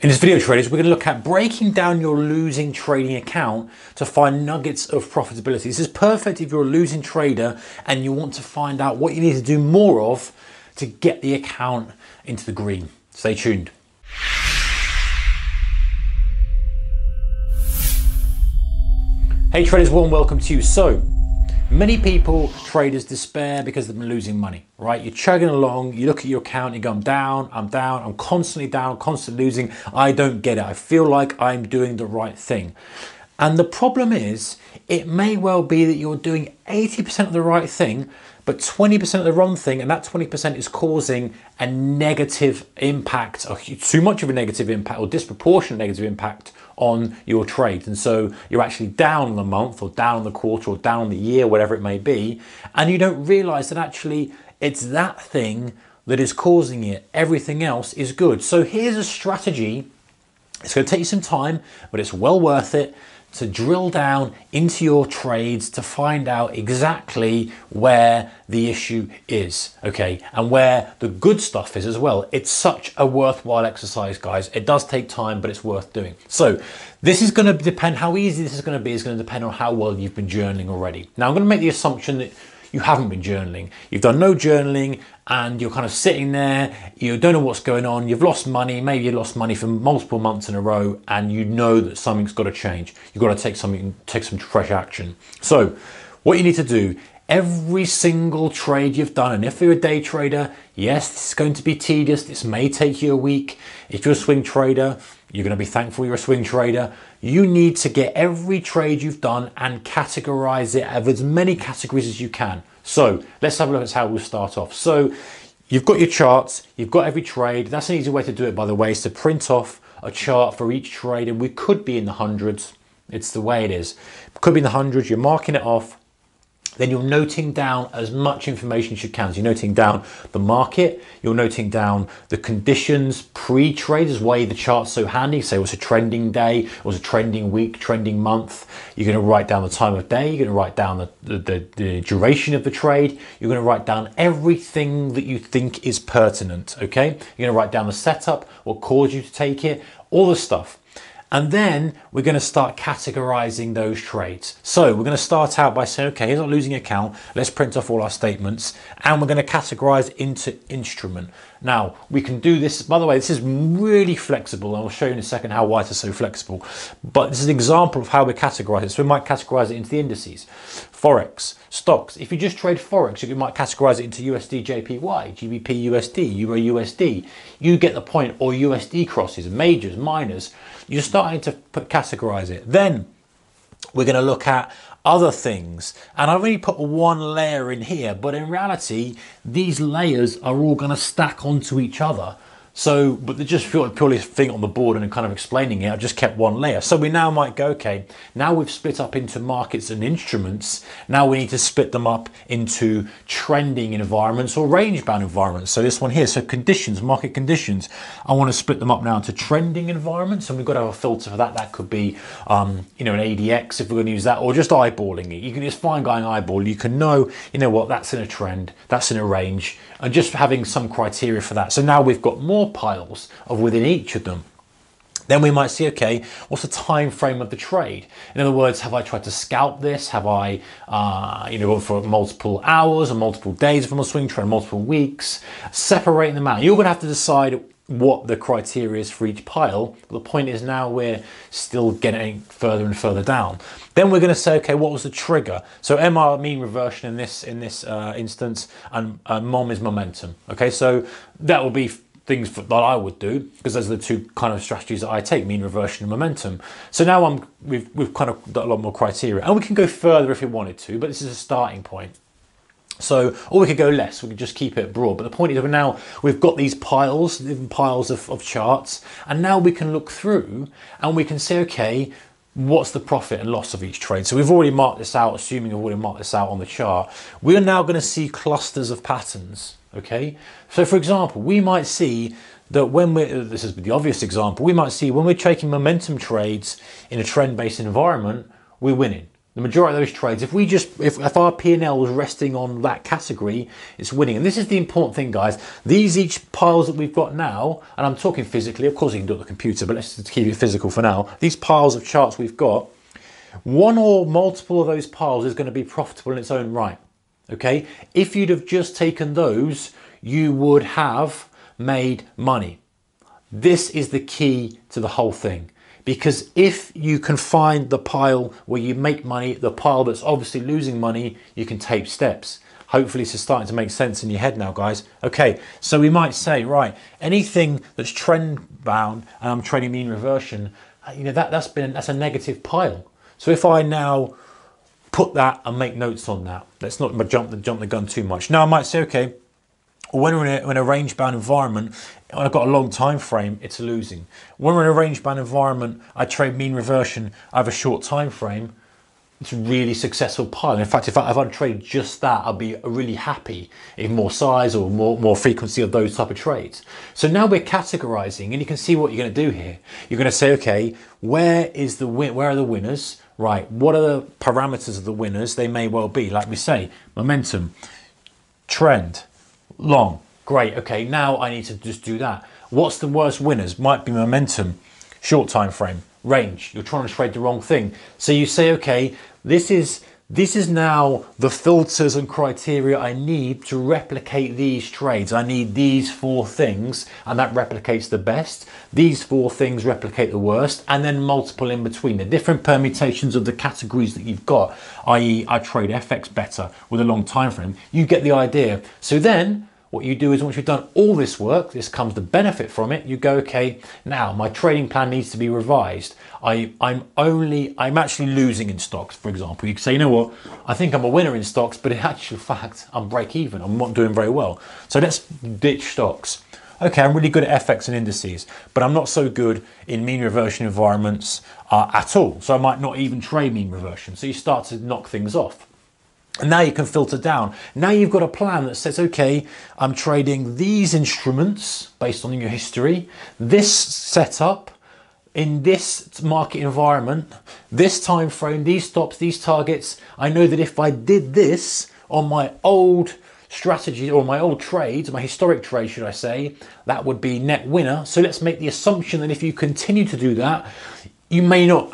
In this video, traders, we're going to look at breaking down your losing trading account to find nuggets of profitability. This is perfect if you're a losing trader and you want to find out what you need to do more of to get the account into the green. Stay tuned. Hey traders, warm welcome to you. So, many people, traders, despair because they've been losing money, right? You're chugging along, you look at your account, you go, I'm down, I'm constantly down, constantly losing. I don't get it. I feel like I'm doing the right thing. And the problem is, it may well be that you're doing 80% of the right thing, but 20% of the wrong thing, and that 20% is causing a negative impact, or too much of a negative impact, or disproportionate negative impact on your trades. And so you're actually down on the month, or down on the quarter, or down on the year, whatever it may be, and you don't realize that actually it's that thing that is causing it. Everything else is good. So here's a strategy. It's going to take you some time, but it's well worth it to drill down into your trades to find out exactly where the issue is, okay, and where the good stuff is as well. It's such a worthwhile exercise, guys. It does take time, but it's worth doing. So this is going to depend, how easy this is going to be is going to depend on how well you've been journaling already. Now I'm going to make the assumption that you haven't been journaling. You've done no journaling and you're kind of sitting there, you don't know what's going on, you've lost money, maybe you lost money for multiple months in a row, and you know that something's got to change. You've got to take some fresh action. So what you need to do, every single trade you've done, and if you're a day trader, yes, this is going to be tedious, this may take you a week. If you're a swing trader, you're going to be thankful you're a swing trader. You need to get every trade you've done and categorize it, have as many categories as you can. So let's have a look at how we'll start off. So you've got your charts, you've got every trade. That's an easy way to do it, by the way, is to print off a chart for each trade, and we could be in the hundreds. It's the way it is. It could be in the hundreds, you're marking it off. Then you're noting down as much information as you can. So you're noting down the market, you're noting down the conditions pre-trade, is why the chart's so handy. Say it was a trending day, it was a trending week, trending month. You're going to write down the time of day, you're going to write down the duration of the trade, you're going to write down everything that you think is pertinent, okay? You're going to write down the setup, what caused you to take it, all the stuff. And then we're going to start categorizing those trades. So we're going to start out by saying, okay, here's our losing account. Let's print off all our statements, and we're going to categorize into instrument. Now we can do this, by the way, this is really flexible. I'll show you in a second how why it's so flexible, but this is an example of how we categorize it. So we might categorize it into the indices, Forex, stocks. If you just trade Forex, you might categorize it into USD, JPY, GBP, USD, Euro, USD. You get the point, or USD crosses, majors, minors. You're starting to categorize it. Then we're going to look at other things, and I've only put one layer in here, but in reality these layers are all going to stack onto each other. So, but they're just purely a thing on the board and kind of explaining it. I've just kept one layer. So we now might go, okay, now we've split up into markets and instruments. Now we need to split them up into trending environments or range-bound environments. So this one here, so conditions, market conditions. I want to split them up now into trending environments, and we've got to have a filter for that. That could be, you know, an ADX if we're going to use that, or just eyeballing it. You can just fine going eyeball. You can know, you know what, that's in a trend, that's in a range, and just having some criteria for that. So now we've got more piles of within each of them. Then we might see, okay, what's the time frame of the trade? In other words, have I tried to scalp this? Have I, you know, for multiple hours or multiple days from a swing trade, multiple weeks? Separating them out. You're going to have to decide what the criteria is for each pile. The point is now we're still getting further and further down. Then we're going to say, okay, what was the trigger? So MR, mean reversion in this instance, and MOM is momentum. Okay, so that will be things that I would do, because those are the two kind of strategies that I take, mean reversion and momentum. So now we've kind of got a lot more criteria, and we can go further if we wanted to, but this is a starting point. So, or we could go less, we could just keep it broad. But the point is that now we've got these piles, different piles of charts, and now we can look through and we can say, okay, what's the profit and loss of each trade? So we've already marked this out, assuming we've already marked this out on the chart. We are now going to see clusters of patterns, okay? So for example, we might see that when we're, this is the obvious example, we might see when we're taking momentum trades in a trend-based environment, we're winning. The majority of those trades, if our P&L was resting on that category, it's winning. And this is the important thing, guys. These each piles that we've got now, and I'm talking physically, of course you can do it on the computer, but let's just keep it physical for now. These piles of charts we've got, one or multiple of those piles is going to be profitable in its own right. Okay? If you'd have just taken those, you would have made money. This is the key to the whole thing. Because if you can find the pile where you make money, the pile that's obviously losing money, you can take steps. Hopefully this is starting to make sense in your head now, guys. Okay, so we might say, right, anything that's trend bound and I'm trading mean reversion, you know, that's a negative pile. So if I now put that and make notes on that, let's not jump the gun too much. Now I might say, okay, when we're in a range-bound environment, I've got a long time frame, it's losing. When we're in a range-bound environment, I trade mean reversion, I have a short time frame, it's a really successful pile. In fact, if I traded just that, I'd be really happy if more size or more frequency of those type of trades. So now we're categorizing, and you can see what you're going to do here. You're going to say, okay, where are the winners? Right, what are the parameters of the winners? They may well be, like we say, momentum, trend, long. Great, okay, now I need to just do that. What's the worst winners? Might be momentum, short time frame, range. You're trying to trade the wrong thing. So you say, okay, this is now the filters and criteria I need to replicate these trades. I need these 4 things, and that replicates the best. These 4 things replicate the worst, and then multiple in between. The different permutations of the categories that you've got, i.e. I trade FX better with a long time frame. You get the idea. So then what you do is once you've done all this work, this comes the benefit from it, you go, okay, now my trading plan needs to be revised. I'm actually losing in stocks, for example. You can say, you know what, I think I'm a winner in stocks, but in actual fact, I'm break even. I'm not doing very well. So let's ditch stocks. Okay, I'm really good at FX and indices, but I'm not so good in mean reversion environments at all. So I might not even trade mean reversion. So you start to knock things off. And now you can filter down. Now you've got a plan that says, okay, I'm trading these instruments based on your history, this setup, in this market environment, this time frame, these stops, these targets. I know that if I did this on my old strategy or my old trades, my historic trade, should I say, that would be net winner. So let's make the assumption that if you continue to do that, you may not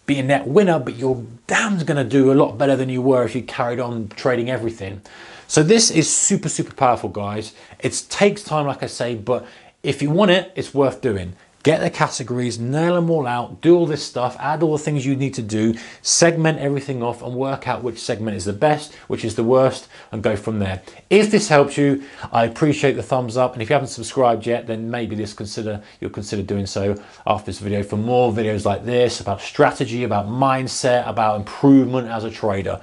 be a net winner, but you're damned going to do a lot better than you were if you carried on trading everything. So this is super, super powerful, guys. It takes time, like I say, but if you want it, it's worth doing. Get the categories, nail them all out, do all this stuff, add all the things you need to do, segment everything off and work out which segment is the best, which is the worst, and go from there. If this helps you, I appreciate the thumbs up. And if you haven't subscribed yet, then maybe you'll consider doing so after this video for more videos like this, about strategy, about mindset, about improvement as a trader.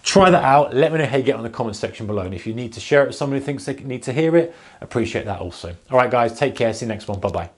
Try that out. Let me know how you get on in the comment section below. And if you need to share it with somebody who thinks they need to hear it, appreciate that also. All right, guys, take care. See you next one. Bye-bye.